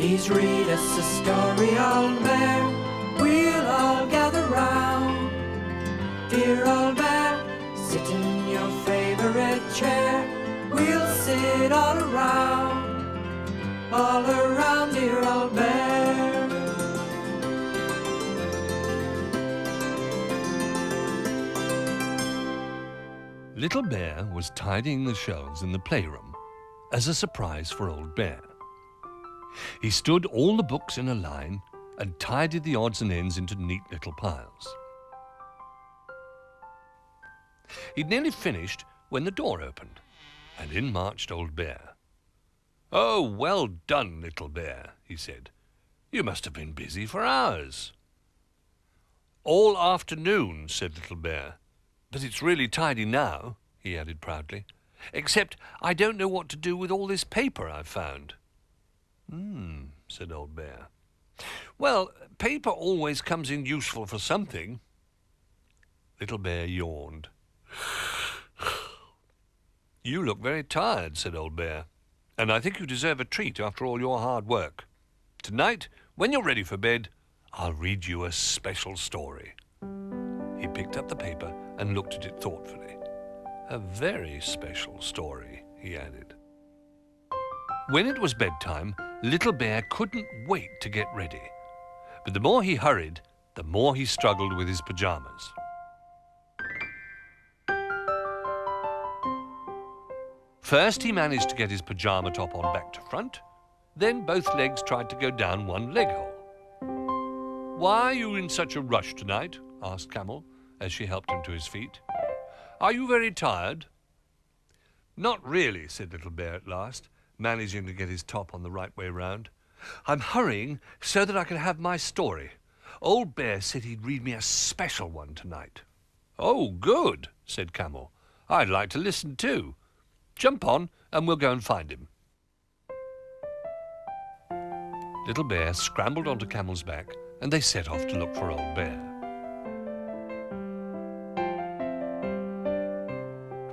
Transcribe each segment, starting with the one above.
Please read us a story, old bear. We'll all gather round. Dear old bear, sit in your favorite chair. We'll sit all around, dear old bear. Little Bear was tidying the shelves in the playroom as a surprise for Old Bear. He stood all the books in a line and tidied the odds and ends into neat little piles. He'd nearly finished when the door opened, and in marched Old Bear. "Oh, well done, Little Bear," he said. "You must have been busy for hours." "All afternoon," said Little Bear. "But it's really tidy now," he added proudly. "Except I don't know what to do with all this paper I've found." Said Old Bear. "Well, paper always comes in useful for something." Little Bear yawned. "You look very tired," said Old Bear, "and I think you deserve a treat after all your hard work. Tonight, when you're ready for bed, I'll read you a special story." He picked up the paper and looked at it thoughtfully. "A very special story," he added. When it was bedtime, Little Bear couldn't wait to get ready. But the more he hurried, the more he struggled with his pajamas. First, he managed to get his pajama top on back to front. Then both legs tried to go down one leg hole. "Why are you in such a rush tonight?" asked Camel, as she helped him to his feet. "Are you very tired?" "Not really," said Little Bear at last, managing to get his top on the right way round. "I'm hurrying so that I can have my story. Old Bear said he'd read me a special one tonight." "Oh, good," said Camel. "I'd like to listen too. Jump on and we'll go and find him." Little Bear scrambled onto Camel's back and they set off to look for Old Bear.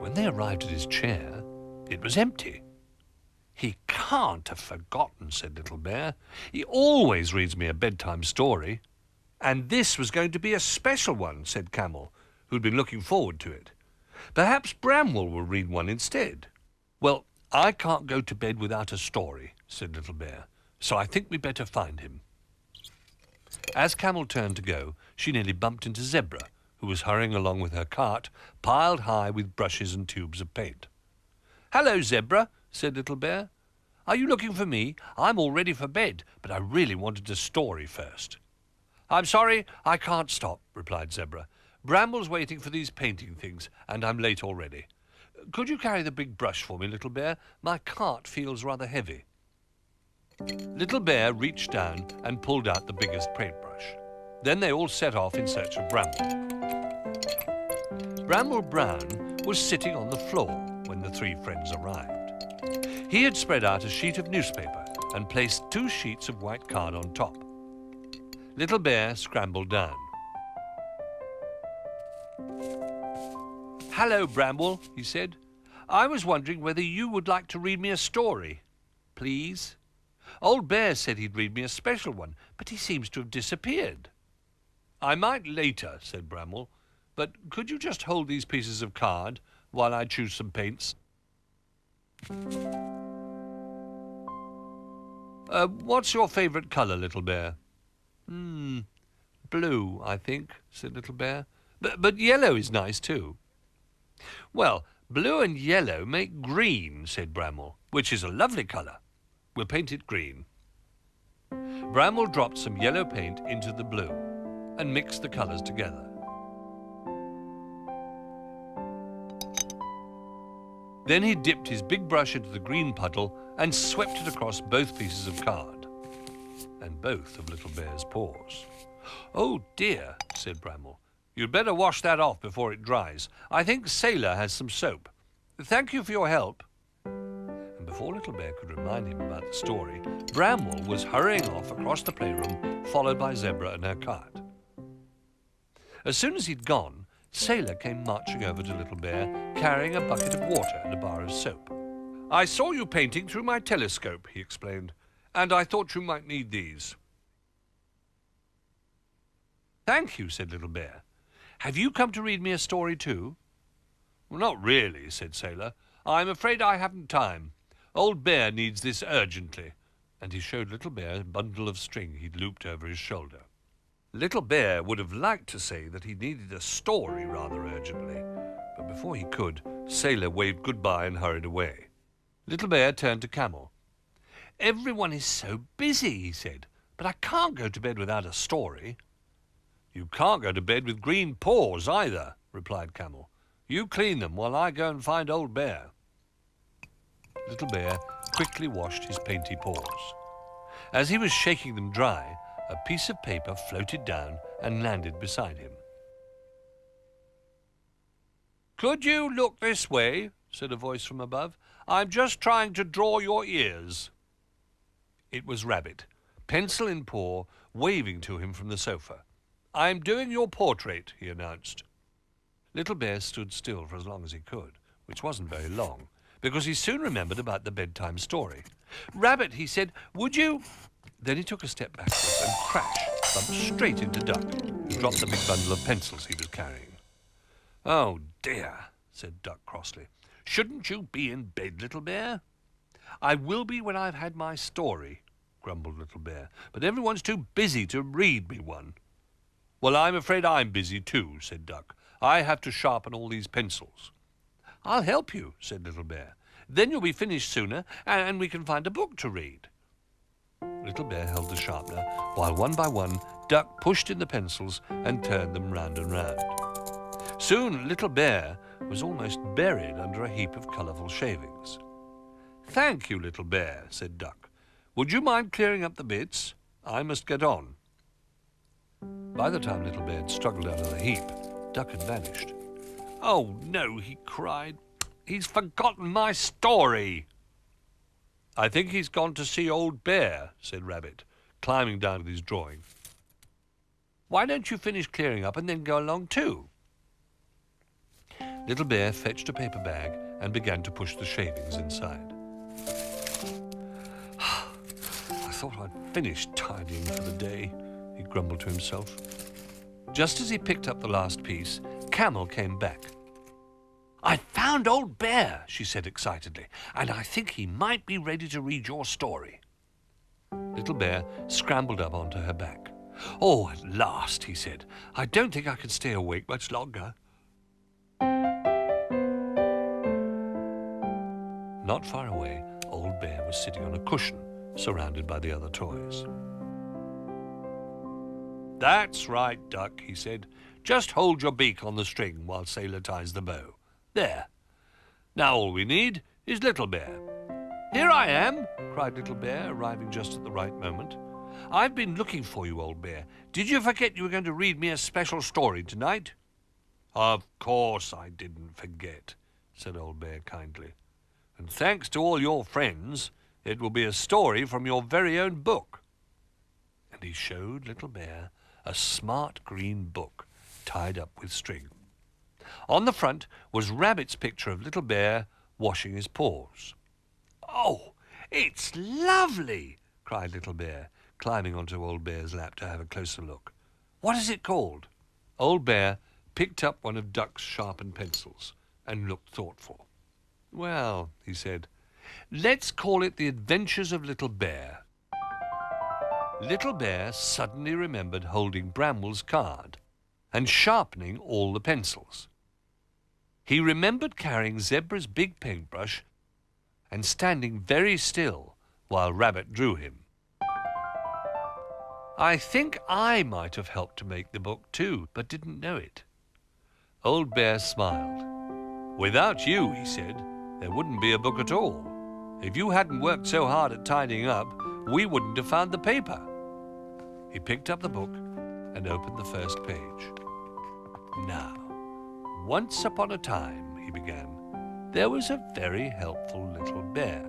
When they arrived at his chair, it was empty. "He can't have forgotten," said Little Bear. "He always reads me a bedtime story." "And this was going to be a special one," said Camel, who'd been looking forward to it. "Perhaps Bramwell will read one instead." "Well, I can't go to bed without a story," said Little Bear, "so I think we'd better find him." As Camel turned to go, she nearly bumped into Zebra, who was hurrying along with her cart, piled high with brushes and tubes of paint. "Hello, Zebra," said Little Bear. "Are you looking for me? I'm all ready for bed, but I really wanted a story first." "I'm sorry, I can't stop," replied Zebra. "Bramwell's waiting for these painting things, and I'm late already. Could you carry the big brush for me, Little Bear? My cart feels rather heavy." Little Bear reached down and pulled out the biggest paintbrush. Then they all set off in search of Bramwell. Bramwell Brown was sitting on the floor when the three friends arrived. He had spread out a sheet of newspaper and placed 2 sheets of white card on top. Little Bear scrambled down. "Hello, Bramwell," he said. "I was wondering whether you would like to read me a story, please. Old Bear said he'd read me a special one, but he seems to have disappeared." "I might later," said Bramwell, "but could you just hold these pieces of card while I choose some paints?" What's your favourite colour, Little Bear?" "Blue, I think," said Little Bear. But yellow is nice too." "Well, blue and yellow make green," said Bramwell, "which is a lovely colour. We'll paint it green." Bramwell dropped some yellow paint into the blue and mixed the colours together. Then he dipped his big brush into the green puddle and swept it across both pieces of card and both of Little Bear's paws. "Oh dear," said Bramwell. "You'd better wash that off before it dries. I think Sailor has some soap. Thank you for your help." And before Little Bear could remind him about the story, Bramwell was hurrying off across the playroom, followed by Zebra and her cart. As soon as he'd gone, Sailor came marching over to Little Bear, carrying a bucket of water and a bar of soap. "I saw you painting through my telescope," he explained, and I thought you might need these." "Thank you," said Little Bear. "Have you come to read me a story too?" "Well, not really," said Sailor. "I'm afraid I haven't time. Old Bear needs this urgently." And he showed Little Bear a bundle of string he'd looped over his shoulder. Little Bear would have liked to say that he needed a story rather urgently, but before he could, Sailor waved goodbye and hurried away. Little Bear turned to Camel. "Everyone is so busy," he said, "but I can't go to bed without a story." "You can't go to bed with green paws either," replied Camel. "You clean them while I go and find Old Bear." Little Bear quickly washed his painty paws. As he was shaking them dry, a piece of paper floated down and landed beside him. "Could you look this way?" said a voice from above. "I'm just trying to draw your ears." It was Rabbit, pencil in paw, waving to him from the sofa. "I'm doing your portrait," he announced. Little Bear stood still for as long as he could, which wasn't very long, because he soon remembered about the bedtime story. "Rabbit," he said, "would you—" Then he took a step backwards and crash, bumped straight into Duck, who dropped the big bundle of pencils he was carrying. "Oh, dear," said Duck crossly. "Shouldn't you be in bed, Little Bear?" "I will be when I've had my story," grumbled Little Bear, "but everyone's too busy to read me one." "Well, I'm afraid I'm busy too," said Duck. "I have to sharpen all these pencils." "I'll help you," said Little Bear. "Then you'll be finished sooner, and we can find a book to read." Little Bear held the sharpener, while one by one Duck pushed in the pencils and turned them round and round. Soon Little Bear was almost buried under a heap of colourful shavings. "Thank you, Little Bear," said Duck. "Would you mind clearing up the bits? I must get on." By the time Little Bear had struggled out of the heap, Duck had vanished. "Oh, no," he cried. "He's forgotten my story." "I think he's gone to see Old Bear," said Rabbit, climbing down with his drawing. "Why don't you finish clearing up and then go along too?" Little Bear fetched a paper bag and began to push the shavings inside. "I thought I'd finished tidying for the day," he grumbled to himself. Just as he picked up the last piece, Camel came back. "I found Old Bear," she said excitedly, "and I think he might be ready to read your story." Little Bear scrambled up onto her back. "Oh, at last," he said. "I don't think I can stay awake much longer." Not far away, Old Bear was sitting on a cushion, surrounded by the other toys. "That's right, Duck," he said. "Just hold your beak on the string while Sailor ties the bow. There. Now all we need is Little Bear." "Here I am," cried Little Bear, arriving just at the right moment. "I've been looking for you, Old Bear. Did you forget you were going to read me a special story tonight?" "Of course I didn't forget," said Old Bear kindly. "And thanks to all your friends, it will be a story from your very own book." And he showed Little Bear a smart green book tied up with string. On the front was Rabbit's picture of Little Bear washing his paws. "Oh, it's lovely!" cried Little Bear, climbing onto Old Bear's lap to have a closer look. "What is it called?" Old Bear picked up one of Duck's sharpened pencils and looked thoughtful. "Well," he said, "let's call it The Adventures of Little Bear." Little Bear suddenly remembered holding Bramwell's card and sharpening all the pencils. He remembered carrying Zebra's big paintbrush and standing very still while Rabbit drew him. "I think I might have helped to make the book too, but didn't know it." Old Bear smiled. "Without you," he said, "there wouldn't be a book at all. If you hadn't worked so hard at tidying up, we wouldn't have found the paper." He picked up the book and opened the first page. "Now, once upon a time," he began, "there was a very helpful little bear.